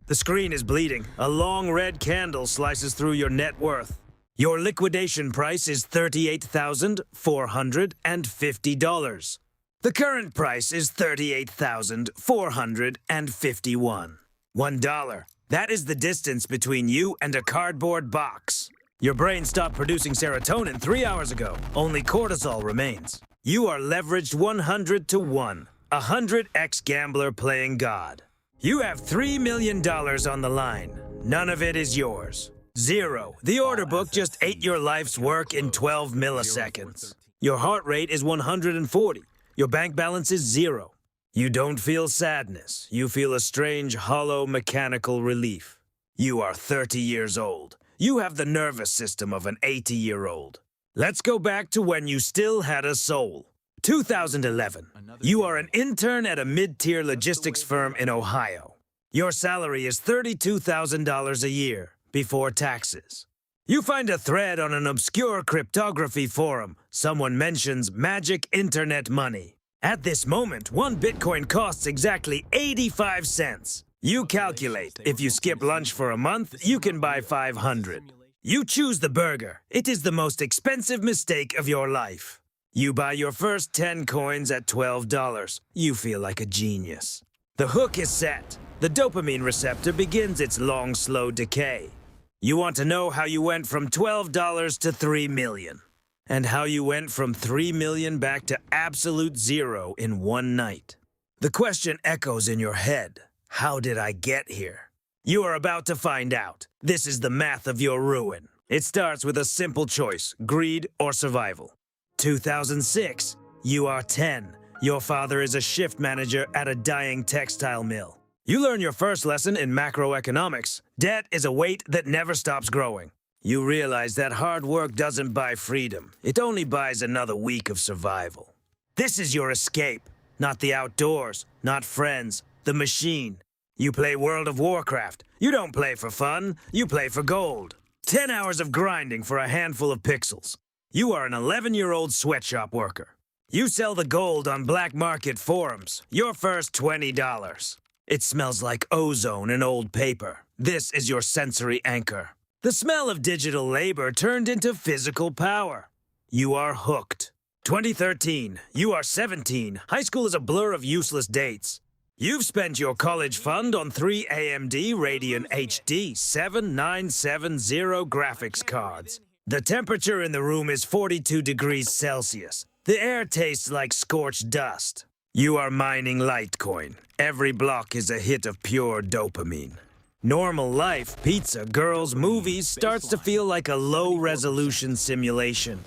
The screen is bleeding. A long red candle slices through your net worth. Your liquidation price is $38,450. The current price is $38,451. $1. That is the distance between you and a cardboard box. Your brain stopped producing serotonin 3 hours ago. Only cortisol remains. You are leveraged 100 to 1. 100x gambler playing God. You have $3 million on the line. None of it is yours. 0. The order book just ate your life's work in 12 milliseconds. Your heart rate is 140. Your bank balance is 0. You don't feel sadness. You feel a strange, hollow, mechanical relief. You are 30 years old. You have the nervous system of an 80-year-old. Let's go back to when you still had a soul. 2011. You are an intern at a mid-tier logistics firm in Ohio. Your salary is $32,000 a year before taxes. You find a thread on an obscure cryptography forum. Someone mentions magic internet money. At this moment, 1 Bitcoin costs exactly 85 cents. You calculate, if you skip lunch for a month, you can buy 500. You choose the burger. It is the most expensive mistake of your life. You buy your first 10 coins at $12. You feel like a genius. The hook is set. The dopamine receptor begins its long, slow decay. You want to know how you went from $12 to $3 million. And how you went from $3 million back to absolute zero in one night. The question echoes in your head. How did I get here? You are about to find out. This is the math of your ruin. It starts with a simple choice, greed or survival. 2006, you are 10. Your father is a shift manager at a dying textile mill. You learn your first lesson in macroeconomics. Debt is a weight that never stops growing. You realize that hard work doesn't buy freedom. It only buys another week of survival. This is your escape. Not the outdoors, not friends, the machine. You play World of Warcraft. You don't play for fun, you play for gold. 10 hours of grinding for a handful of pixels. You are an 11-year-old sweatshop worker. You sell the gold on black market forums. Your first $20. It smells like ozone and old paper. This is your sensory anchor. The smell of digital labor turned into physical power. You are hooked. 2013. You are 17. High school is a blur of useless dates. You've spent your college fund on 3 AMD Radeon HD 7970 graphics cards. The temperature in the room is 42 degrees Celsius. The air tastes like scorched dust. You are mining Litecoin. Every block is a hit of pure dopamine. Normal life, pizza, girls, movies starts to feel like a low-resolution simulation.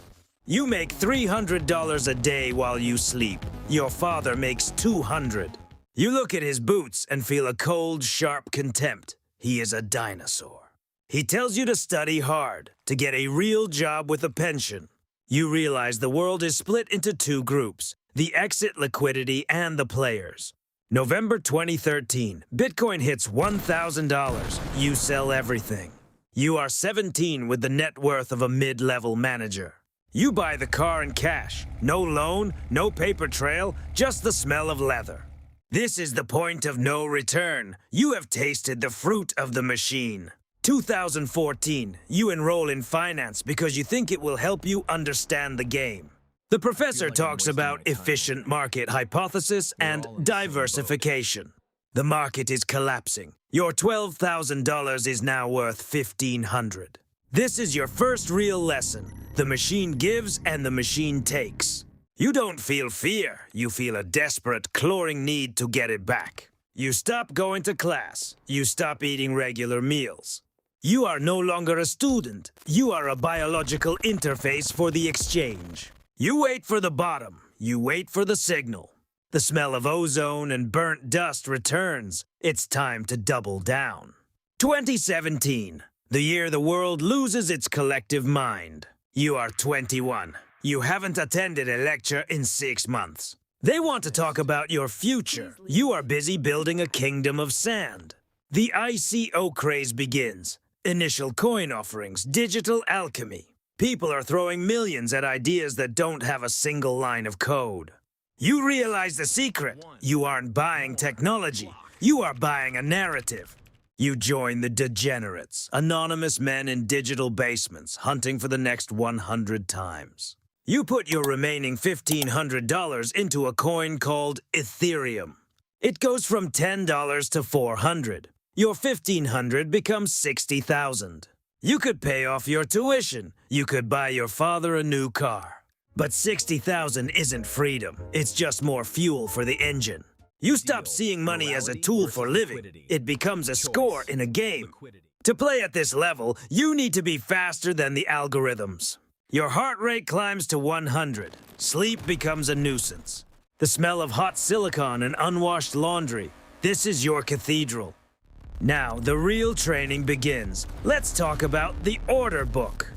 You make $300 a day while you sleep. Your father makes $200. You look at his boots and feel a cold, sharp contempt. He is a dinosaur. He tells you to study hard, to get a real job with a pension. You realize the world is split into 2 groups, the exit liquidity and the players. November 2013, Bitcoin hits $1,000. You sell everything. You are 17 with the net worth of a mid-level manager. You buy the car in cash. No loan, no paper trail, just the smell of leather. This is the point of no return. You have tasted the fruit of the machine. 2014, you enroll in finance because you think it will help you understand the game. The professor talks about efficient market hypothesis and diversification. The market is collapsing. Your $12,000 is now worth $1,500. This is your first real lesson. The machine gives and the machine takes. You don't feel fear. You feel a desperate, clawing need to get it back. You stop going to class. You stop eating regular meals. You are no longer a student. You are a biological interface for the exchange. You wait for the bottom. You wait for the signal. The smell of ozone and burnt dust returns. It's time to double down. 2017, the year the world loses its collective mind. You are 21. You haven't attended a lecture in 6 months. They want to talk about your future. You are busy building a kingdom of sand. The ICO craze begins. Initial coin offerings, digital alchemy. People are throwing millions at ideas that don't have a single line of code. You realize the secret. You aren't buying technology. You are buying a narrative. You join the degenerates, anonymous men in digital basements hunting for the next 100 times. You put your remaining $1,500 into a coin called Ethereum. It goes from $10 to $400. Your $1,500 becomes $60,000. You could pay off your tuition. You could buy your father a new car. But $60,000 isn't freedom. It's just more fuel for the engine. You stop seeing money as a tool for living. It becomes a score in a game. To play at this level, you need to be faster than the algorithms. Your heart rate climbs to 100. Sleep becomes a nuisance. The smell of hot silicone and unwashed laundry. This is your cathedral. Now, the real training begins. Let's talk about the order book.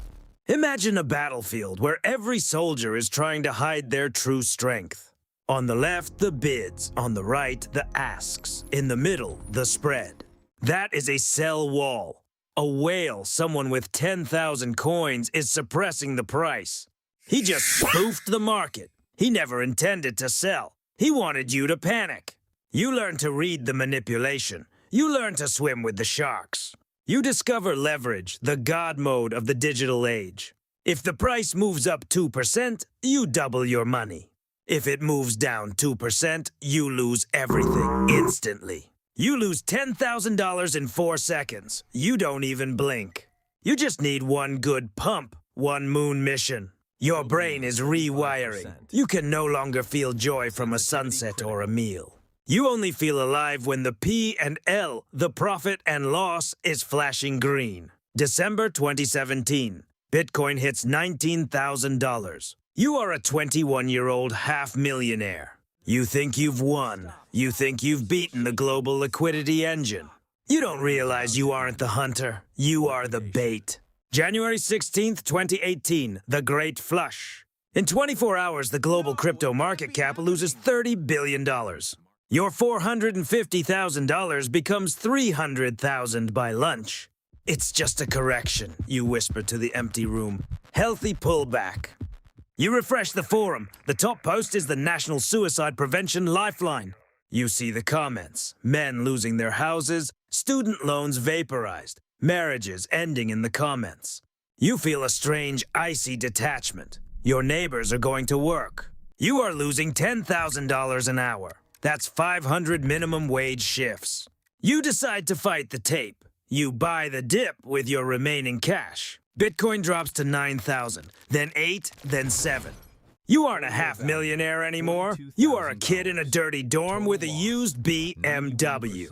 Imagine a battlefield where every soldier is trying to hide their true strength. On the left, the bids. On the right, the asks. In the middle, the spread. That is a sell wall. A whale, someone with 10,000 coins, is suppressing the price. He just spoofed the market. He never intended to sell. He wanted you to panic. You learn to read the manipulation. You learn to swim with the sharks. You discover leverage, the God mode of the digital age. If the price moves up 2%, you double your money. If it moves down 2%, you lose everything instantly. You lose $10,000 in 4 seconds. You don't even blink. You just need one good pump, one moon mission. Your brain is rewiring. You can no longer feel joy from a sunset or a meal. You only feel alive when the P and L, the profit and loss, is flashing green. December 2017. Bitcoin hits $19,000. You are a 21-year-old half-millionaire. You think you've won. You think you've beaten the global liquidity engine. You don't realize you aren't the hunter. You are the bait. January 16th, 2018, the Great Flush. In 24 hours, the global crypto market cap loses $30 billion. Your $450,000 becomes $300,000 by lunch. It's just a correction, you whisper to the empty room. Healthy pullback. You refresh the forum. The top post is the National Suicide Prevention Lifeline. You see the comments. Men losing their houses, student loans vaporized, marriages ending in the comments. You feel a strange, icy detachment. Your neighbors are going to work. You are losing $10,000 an hour. That's 500 minimum wage shifts. You decide to fight the tape. You buy the dip with your remaining cash. Bitcoin drops to 9,000, then 8, then 7. You aren't a half-millionaire anymore. You are a kid in a dirty dorm with a used BMW.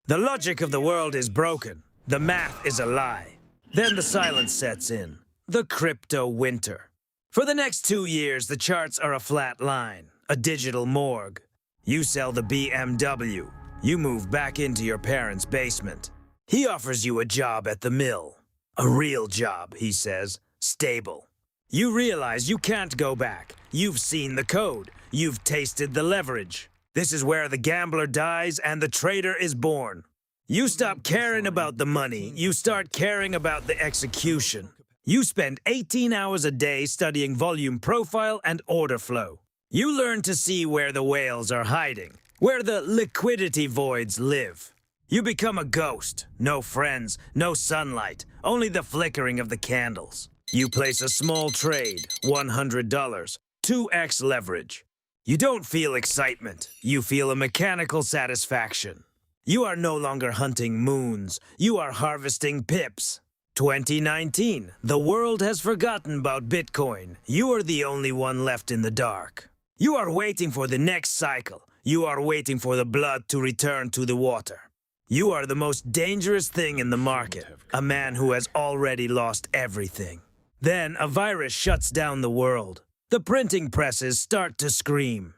The logic of the world is broken. The math is a lie. Then the silence sets in. The crypto winter. For the next 2 years, the charts are a flat line, a digital morgue. You sell the BMW. You move back into your parents' basement. He offers you a job at the mill. A real job, he says. Stable. You realize you can't go back. You've seen the code. You've tasted the leverage. This is where the gambler dies and the trader is born. You stop caring about the money. You start caring about the execution. You spend 18 hours a day studying volume profile and order flow. You learn to see where the whales are hiding, where the liquidity voids live. You become a ghost. No friends, no sunlight, only the flickering of the candles. You place a small trade, $100, 2x leverage. You don't feel excitement. You feel a mechanical satisfaction. You are no longer hunting moons. You are harvesting pips. 2019. The world has forgotten about Bitcoin. You are the only one left in the dark. You are waiting for the next cycle. You are waiting for the blood to return to the water. You are the most dangerous thing in the market, a man who has already lost everything. Then a virus shuts down the world. The printing presses start to scream.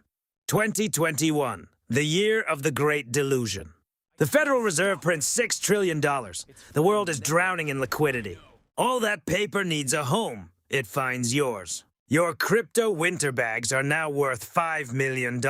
2021, the year of the Great Delusion. The Federal Reserve prints $6 trillion. The world is drowning in liquidity. All that paper needs a home. It finds yours. Your crypto winter bags are now worth $5 million.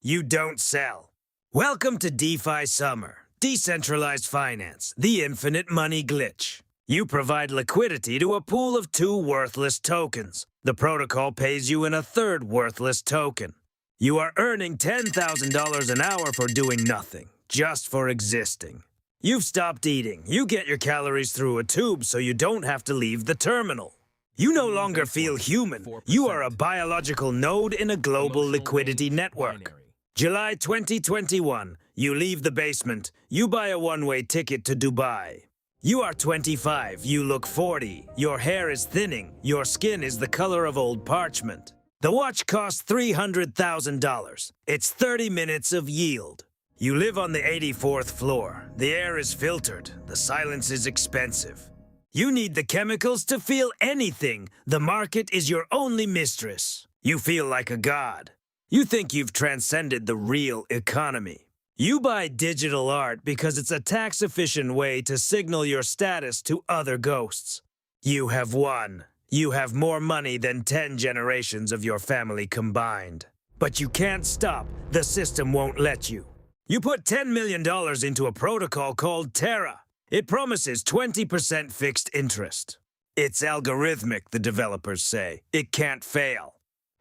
You don't sell. Welcome to DeFi Summer. Decentralized finance, the infinite money glitch. You provide liquidity to a pool of 2 worthless tokens. The protocol pays you in a 3rd worthless token. You are earning $10,000 an hour for doing nothing, just for existing. You've stopped eating. You get your calories through a tube so you don't have to leave the terminal. You no longer feel human. You are a biological node in a global liquidity network. July 2021. You leave the basement. You buy a one-way ticket to Dubai. You are 25. You look 40. Your hair is thinning. Your skin is the color of old parchment. The watch costs $300,000. It's 30 minutes of yield. You live on the 84th floor. The air is filtered. The silence is expensive. You need the chemicals to feel anything. The market is your only mistress. You feel like a god. You think you've transcended the real economy. You buy digital art because it's a tax-efficient way to signal your status to other ghosts. You have won. You have more money than 10 generations of your family combined. But you can't stop. The system won't let you. You put $10 million into a protocol called Terra. It promises 20% fixed interest. It's algorithmic, the developers say. It can't fail.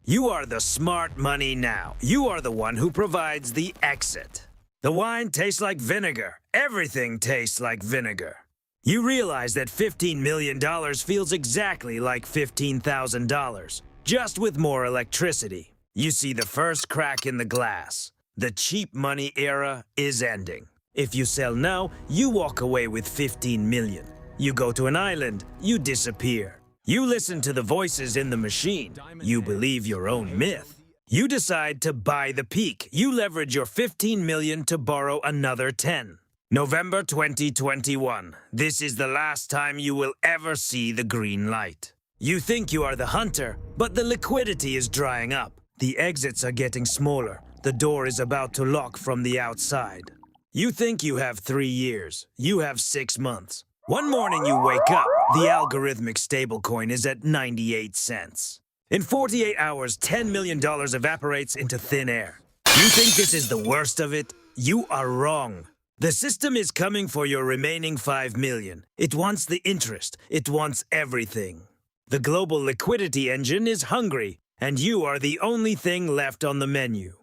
You are the smart money now. You are the one who provides the exit. The wine tastes like vinegar. Everything tastes like vinegar. You realize that $15 million feels exactly like $15,000, just with more electricity. You see the first crack in the glass. The cheap money era is ending. If you sell now, you walk away with 15 million. You go to an island, you disappear. You listen to the voices in the machine. You believe your own myth. You decide to buy the peak. You leverage your 15 million to borrow another 10. November 2021. This is the last time you will ever see the green light. You think you are the hunter, but the liquidity is drying up. The exits are getting smaller. The door is about to lock from the outside. You think you have 3 years. You have 6 months. One morning you wake up. The algorithmic stablecoin is at 98 cents. In 48 hours, $10 million evaporates into thin air. You think this is the worst of it? You are wrong. The system is coming for your remaining 5 million. It wants the interest. It wants everything. The global liquidity engine is hungry, and you are the only thing left on the menu.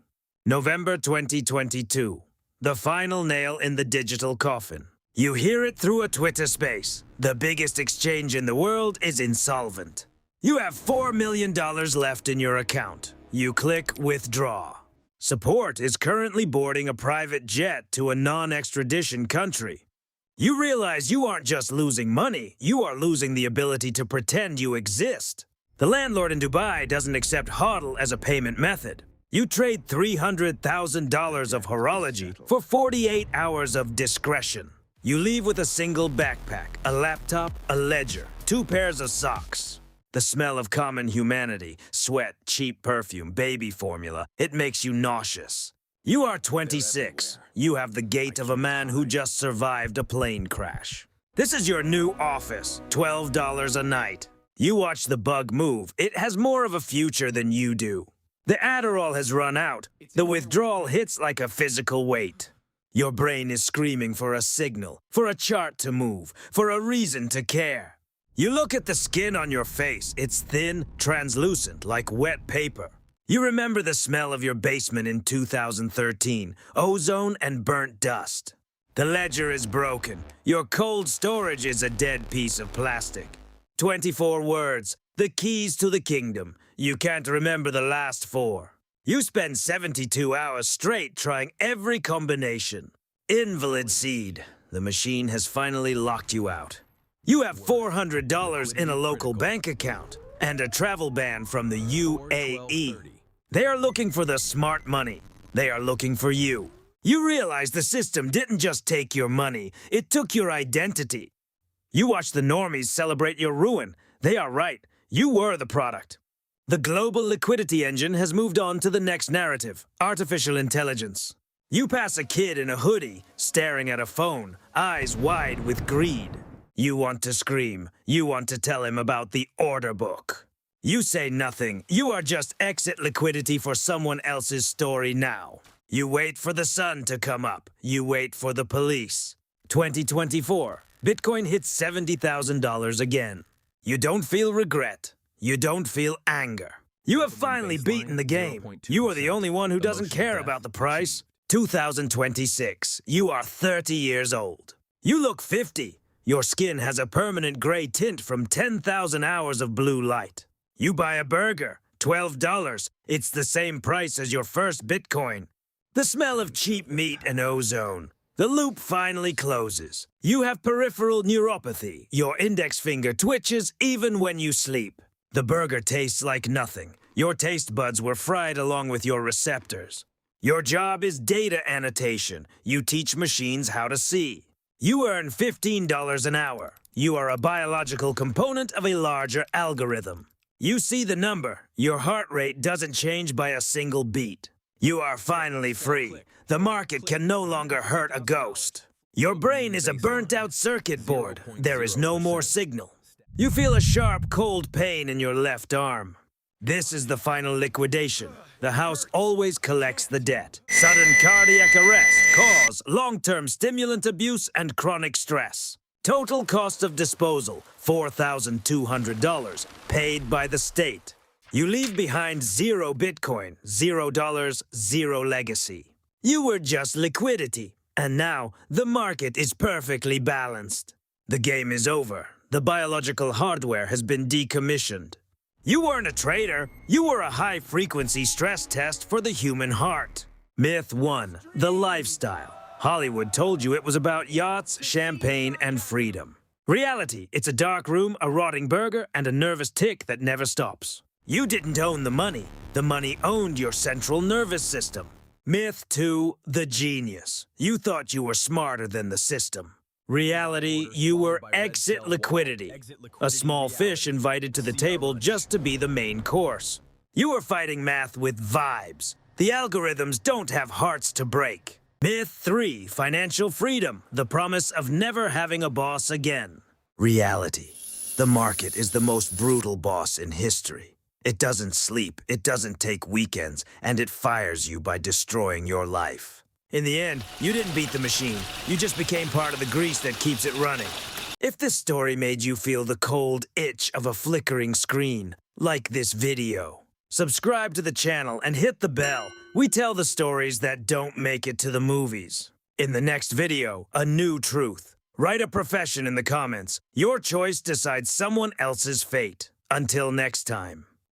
November 2022. The final nail in the digital coffin. You hear it through a Twitter space. The biggest exchange in the world is insolvent. You have $4 million left in your account. You click withdraw. Support is currently boarding a private jet to a non-extradition country. You realize you aren't just losing money, you are losing the ability to pretend you exist. The landlord in Dubai doesn't accept HODL as a payment method. You trade $300,000 of horology for 48 hours of discretion. You leave with a single backpack, a laptop, a ledger, 2 pairs of socks. The smell of common humanity, sweat, cheap perfume, baby formula, it makes you nauseous. You are 26. You have the gait of a man who just survived a plane crash. This is your new office, $12 a night. You watch the bug move. It has more of a future than you do. The Adderall has run out. The withdrawal hits like a physical weight. Your brain is screaming for a signal, for a chart to move, for a reason to care. You look at the skin on your face. It's thin, translucent, like wet paper. You remember the smell of your basement in 2013, ozone and burnt dust. The ledger is broken. Your cold storage is a dead piece of plastic. 24 words, the keys to the kingdom. You can't remember the last 4. You spend 72 hours straight trying every combination. Invalid seed. The machine has finally locked you out. You have $400 in a local bank account and a travel ban from the UAE. They are looking for the smart money. They are looking for you. You realize the system didn't just take your money, it took your identity. You watch the normies celebrate your ruin. They are right. You were the product. The global liquidity engine has moved on to the next narrative, artificial intelligence. You pass a kid in a hoodie, staring at a phone, eyes wide with greed. You want to scream. You want to tell him about the order book. You say nothing. You are just exit liquidity for someone else's story now. You wait for the sun to come up. You wait for the police. 2024. Bitcoin hits $70,000 again. You don't feel regret. You don't feel anger. You have finally beaten the game. You are the only one who doesn't care about the price. 2026. You are 30 years old. You look 50. Your skin has a permanent gray tint from 10,000 hours of blue light. You buy a burger, $12. It's the same price as your first Bitcoin. The smell of cheap meat and ozone. The loop finally closes. You have peripheral neuropathy. Your index finger twitches even when you sleep. The burger tastes like nothing. Your taste buds were fried along with your receptors. Your job is data annotation. You teach machines how to see. You earn $15 an hour. You are a biological component of a larger algorithm. You see the number. Your heart rate doesn't change by a single beat. You are finally free. The market can no longer hurt a ghost. Your brain is a burnt-out circuit board. There is no more signal. You feel a sharp, cold pain in your left arm. This is the final liquidation. The house always collects the debt. Sudden cardiac arrest, cause long-term stimulant abuse and chronic stress. Total cost of disposal, $4,200, paid by the state. You leave behind 0 Bitcoin, $0, 0 legacy. You were just liquidity, and now the market is perfectly balanced. The game is over. The biological hardware has been decommissioned. You weren't a trader. You were a high-frequency stress test for the human heart. Myth 1. The lifestyle. Hollywood told you it was about yachts, champagne, and freedom. Reality, it's a dark room, a rotting burger, and a nervous tick that never stops. You didn't own the money. The money owned your central nervous system. Myth 2. The genius. You thought you were smarter than the system. Reality, you were exit liquidity. A small fish invited to the table just to be the main course. You were fighting math with vibes. The algorithms don't have hearts to break. Myth 3. Financial freedom. The promise of never having a boss again. Reality. The market is the most brutal boss in history. It doesn't sleep, it doesn't take weekends, and it fires you by destroying your life. In the end, you didn't beat the machine. You just became part of the grease that keeps it running. If this story made you feel the cold itch of a flickering screen, like this video. Subscribe to the channel and hit the bell. We tell the stories that don't make it to the movies. In the next video, a new truth. Write a profession in the comments. Your choice decides someone else's fate. Until next time.